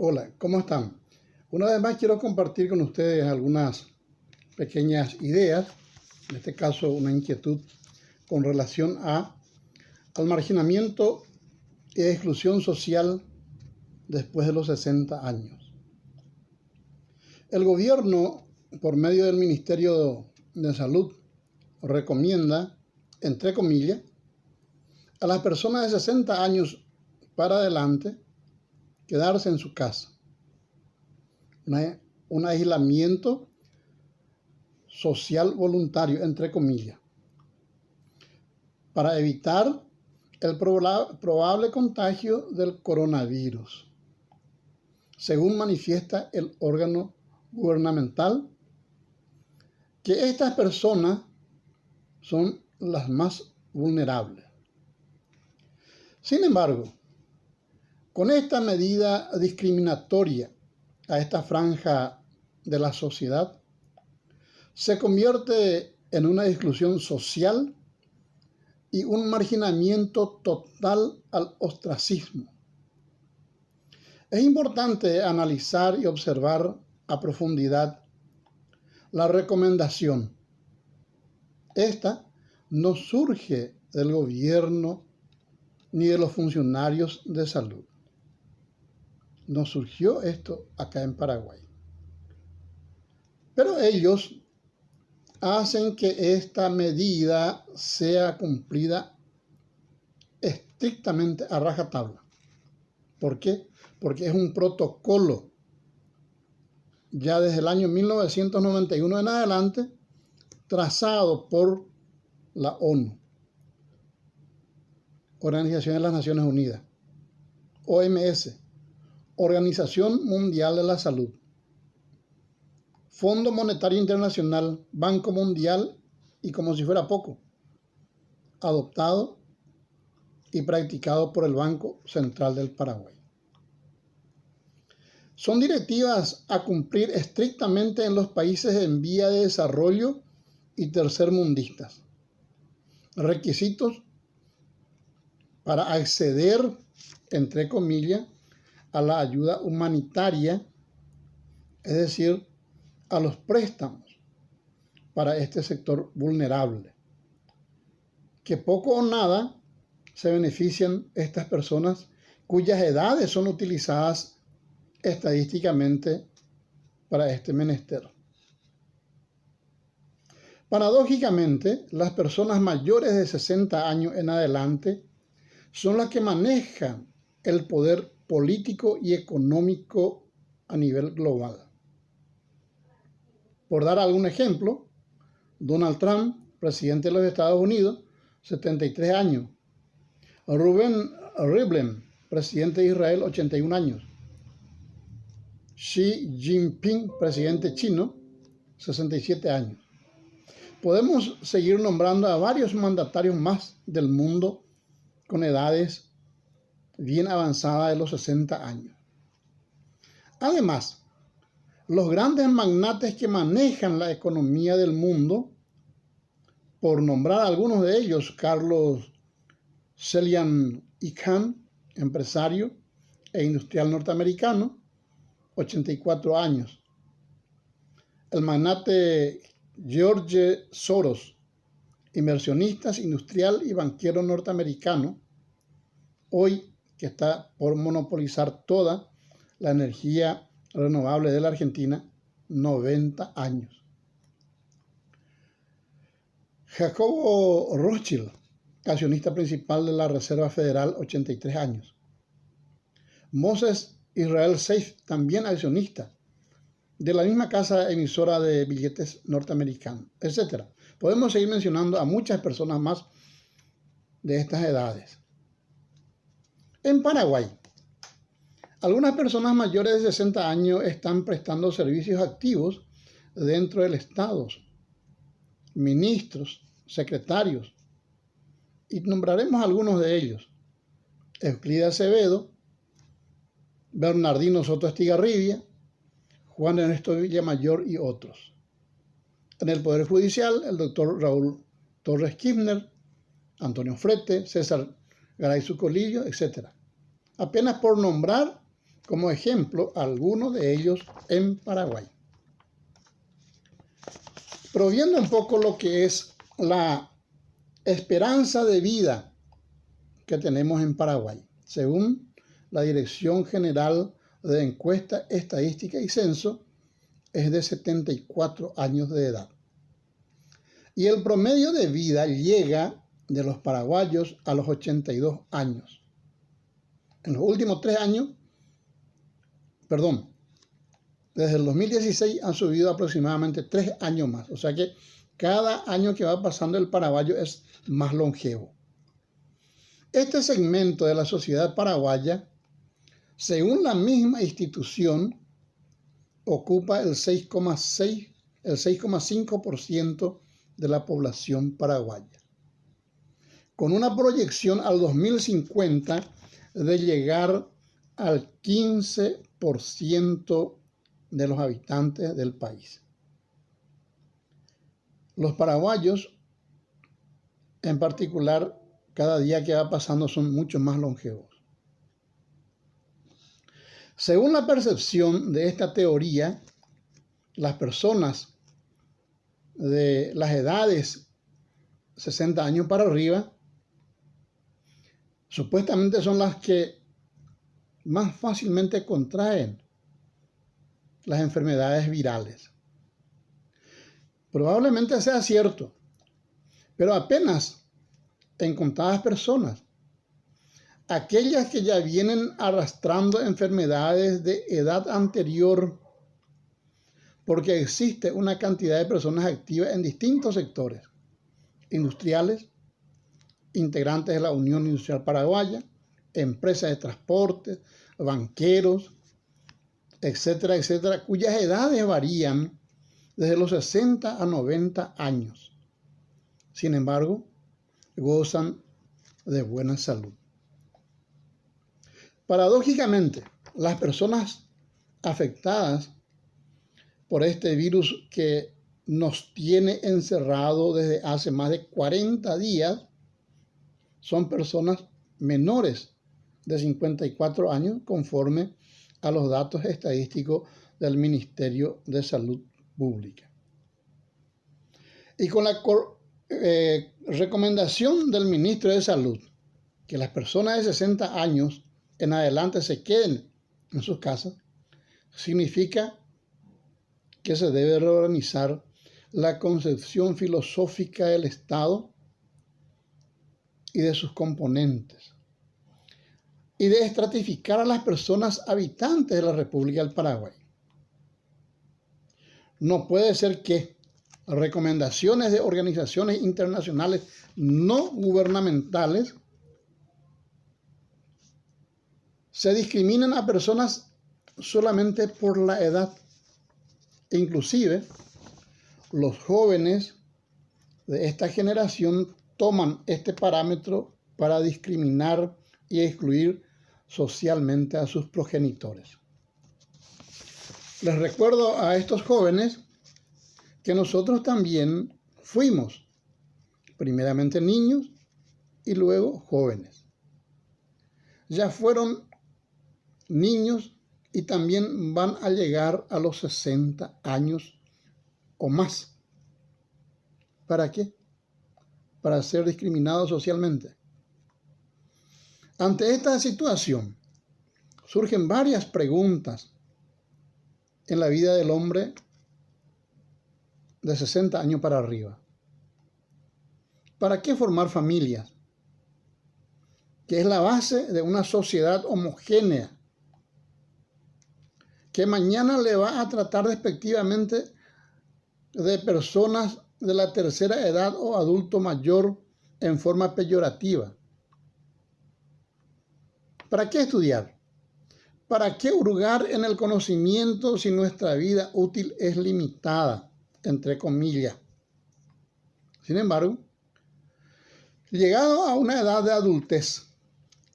Hola, ¿cómo están? Una vez más quiero compartir con ustedes algunas pequeñas ideas, en este caso una inquietud con relación al marginamiento y exclusión social después de los 60 años. El gobierno, por medio del Ministerio de Salud, recomienda, entre comillas, a las personas de 60 años para adelante quedarse en su casa. Un aislamiento social voluntario, entre comillas, para evitar el probable contagio del coronavirus, según manifiesta el órgano gubernamental, que estas personas son las más vulnerables. Sin embargo, con esta medida discriminatoria a esta franja de la sociedad, se convierte en una exclusión social y un marginamiento total al ostracismo. Es importante analizar y observar a profundidad la recomendación. Esta no surge del gobierno ni de los funcionarios de salud. No surgió esto acá en Paraguay. Pero ellos hacen que esta medida sea cumplida estrictamente a rajatabla. ¿Por qué? Porque es un protocolo ya desde el año 1991 en adelante, trazado por la ONU, Organización de las Naciones Unidas, OMS, Organización Mundial de la Salud, Fondo Monetario Internacional, Banco Mundial y, como si fuera poco, adoptado y practicado por el Banco Central del Paraguay. Son directivas a cumplir estrictamente en los países en vía de desarrollo y tercermundistas. Requisitos para acceder, entre comillas, a la ayuda humanitaria, es decir, a los préstamos para este sector vulnerable, que poco o nada se benefician estas personas cuyas edades son utilizadas estadísticamente para este menester. Paradójicamente, las personas mayores de 60 años en adelante son las que manejan el poder político y económico a nivel global. Por dar algún ejemplo, Donald Trump, presidente de los Estados Unidos, 73 años. Reuven Rivlin, presidente de Israel, 81 años. Xi Jinping, presidente chino, 67 años. Podemos seguir nombrando a varios mandatarios más del mundo con edades bien avanzadas de los 60 años. Además, los grandes magnates que manejan la economía del mundo, por nombrar algunos de ellos, Carlos Celian Icahn, empresario e industrial norteamericano, 84 años. El magnate George Soros, inversionista, industrial y banquero norteamericano, hoy que está por monopolizar toda la energía renovable de la Argentina, 90 años. Jacobo Rothschild, accionista principal de la Reserva Federal, 83 años. Moses Israel Seif, también accionista de la misma casa emisora de billetes norteamericanos, etc. Podemos seguir mencionando a muchas personas más de estas edades. En Paraguay, algunas personas mayores de 60 años están prestando servicios activos dentro del Estado, ministros, secretarios, y nombraremos algunos de ellos: Euclide Acevedo, Bernardino Soto Estigarribia, Juan Ernesto Villamayor y otros. En el Poder Judicial, el doctor Raúl Torres Kirchner, Antonio Frete, César Garay Sucolillo, etc. Apenas por nombrar como ejemplo algunos de ellos en Paraguay. Pero viendo un poco lo que es la esperanza de vida que tenemos en Paraguay, según la Dirección General de Encuesta, Estadística y Censo, es de 74 años de edad. Y el promedio de vida llega de los paraguayos a los 82 años. En los últimos 3 años, desde el 2016 han subido aproximadamente 3 años más. O sea que cada año que va pasando el paraguayo es más longevo. Este segmento de la sociedad paraguaya, según la misma institución, ocupa el 6,5% de la población paraguaya, con una proyección al 2050 de llegar al 15% de los habitantes del país. Los paraguayos, en particular, cada día que va pasando son mucho más longevos. Según la percepción de esta teoría, las personas de las edades 60 años para arriba supuestamente son las que más fácilmente contraen las enfermedades virales. Probablemente sea cierto, pero apenas en contadas personas. Aquellas que ya vienen arrastrando enfermedades de edad anterior, porque existe una cantidad de personas activas en distintos sectores, industriales, integrantes de la Unión Industrial Paraguaya, empresas de transporte, banqueros, etcétera, etcétera, cuyas edades varían desde los 60 a 90 años. Sin embargo, gozan de buena salud. Paradójicamente, las personas afectadas por este virus que nos tiene encerrado desde hace más de 40 días son personas menores de 54 años, conforme a los datos estadísticos del Ministerio de Salud Pública. Y con la recomendación del Ministro de Salud, que las personas de 60 años en adelante se queden en sus casas, significa que se debe reorganizar la concepción filosófica del Estado y de sus componentes, y de estratificar a las personas habitantes de la República del Paraguay. No puede ser que recomendaciones de organizaciones internacionales no gubernamentales se discriminen a personas solamente por la edad. Inclusive, los jóvenes de esta generación toman este parámetro para discriminar y excluir socialmente a sus progenitores. Les recuerdo a estos jóvenes que nosotros también fuimos, primeramente niños y luego jóvenes. Ya fueron niños y también van a llegar a los 60 años o más. ¿Para qué? Para ser discriminados socialmente. Ante esta situación, surgen varias preguntas en la vida del hombre de 60 años para arriba. ¿Para qué formar familias? Que es la base de una sociedad homogénea, que mañana le va a tratar despectivamente de personas de la tercera edad o adulto mayor en forma peyorativa. ¿Para qué estudiar? ¿Para qué hurgar en el conocimiento si nuestra vida útil es limitada, entre comillas? Sin embargo, llegado a una edad de adultez,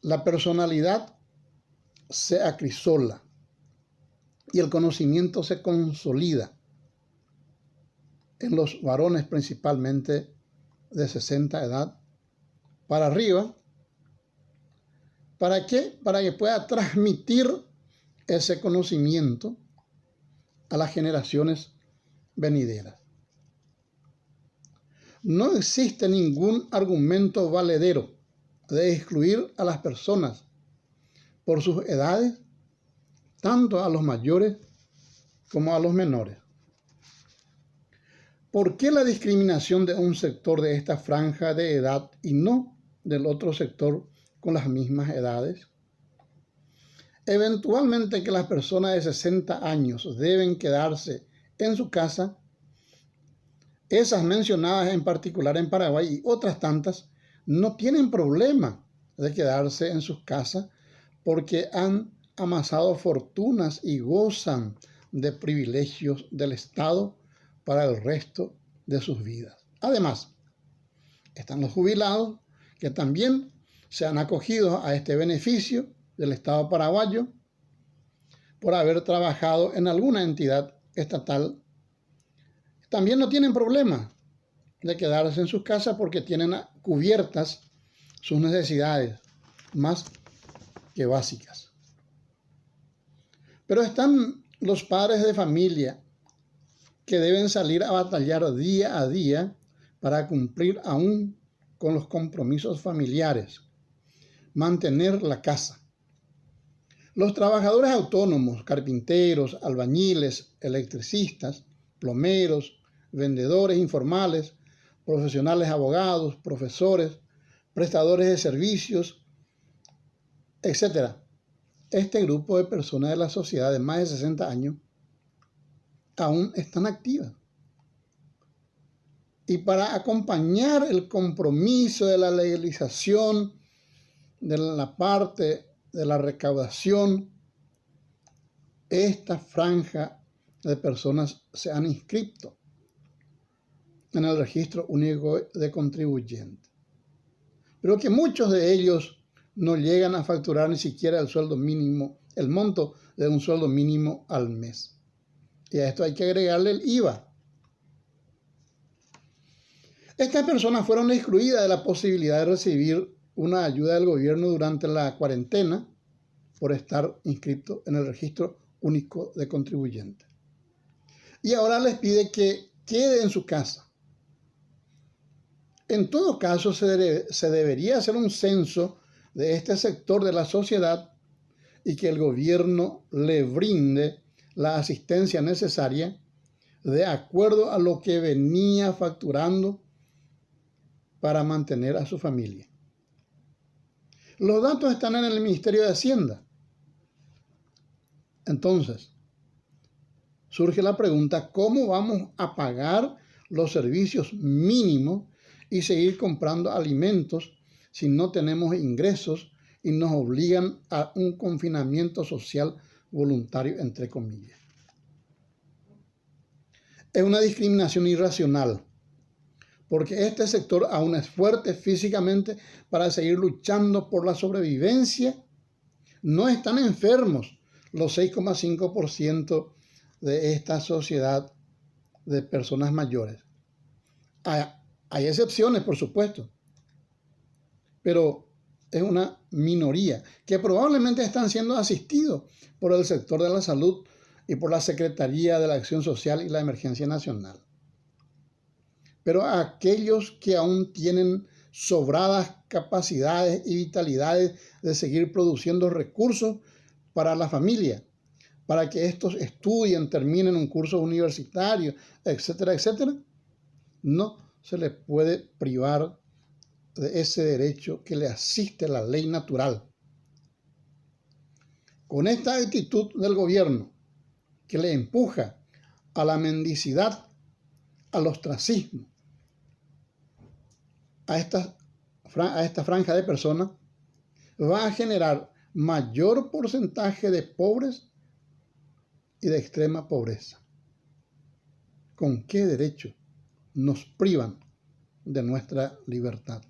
la personalidad se acrisola y el conocimiento se consolida en los varones principalmente de 60 edad para arriba. ¿Para qué? Para que pueda transmitir ese conocimiento a las generaciones venideras. No existe ningún argumento valedero de excluir a las personas por sus edades, tanto a los mayores como a los menores. ¿Por qué la discriminación de un sector de esta franja de edad y no del otro sector con las mismas edades? Eventualmente que las personas de 60 años deben quedarse en su casa, esas mencionadas en particular en Paraguay y otras tantas, no tienen problema de quedarse en sus casas porque han amasado fortunas y gozan de privilegios del Estado para el resto de sus vidas. Además, están los jubilados que también se han acogido a este beneficio del Estado paraguayo por haber trabajado en alguna entidad estatal. También no tienen problema de quedarse en sus casas porque tienen cubiertas sus necesidades más que básicas. Pero están los padres de familia que deben salir a batallar día a día para cumplir aún con los compromisos familiares, mantener la casa. Los trabajadores autónomos, carpinteros, albañiles, electricistas, plomeros, vendedores informales, profesionales abogados, profesores, prestadores de servicios, etc. Este grupo de personas de la sociedad de más de 60 años aún están activas. Y para acompañar el compromiso de la legalización de la parte de la recaudación, esta franja de personas se han inscrito en el registro único de contribuyentes. Pero que muchos de ellos no llegan a facturar ni siquiera el sueldo mínimo, el monto de un sueldo mínimo al mes. Y a esto hay que agregarle el IVA. Estas personas fueron excluidas de la posibilidad de recibir una ayuda del gobierno durante la cuarentena por estar inscritos en el registro único de contribuyentes. Y ahora les pide que quede en su casa. En todo caso, se debería hacer un censo de este sector de la sociedad y que el gobierno le brinde la asistencia necesaria de acuerdo a lo que venía facturando para mantener a su familia. Los datos están en el Ministerio de Hacienda. Entonces, surge la pregunta, ¿cómo vamos a pagar los servicios mínimos y seguir comprando alimentos si no tenemos ingresos y nos obligan a un confinamiento social voluntario, entre comillas? Es una discriminación irracional, porque este sector aún es fuerte físicamente para seguir luchando por la sobrevivencia. No están enfermos los 6,5% de esta sociedad de personas mayores. Hay excepciones, por supuesto, pero es una minoría que probablemente están siendo asistidos por el sector de la salud y por la Secretaría de la Acción Social y la Emergencia Nacional. Pero a aquellos que aún tienen sobradas capacidades y vitalidades de seguir produciendo recursos para la familia, para que estos estudien, terminen un curso universitario, etcétera, etcétera, no se les puede privar de ese derecho que le asiste la ley natural. Con esta actitud del gobierno que le empuja a la mendicidad, al ostracismo, a esta franja de personas, va a generar mayor porcentaje de pobres y de extrema pobreza. ¿Con qué derecho nos privan de nuestra libertad?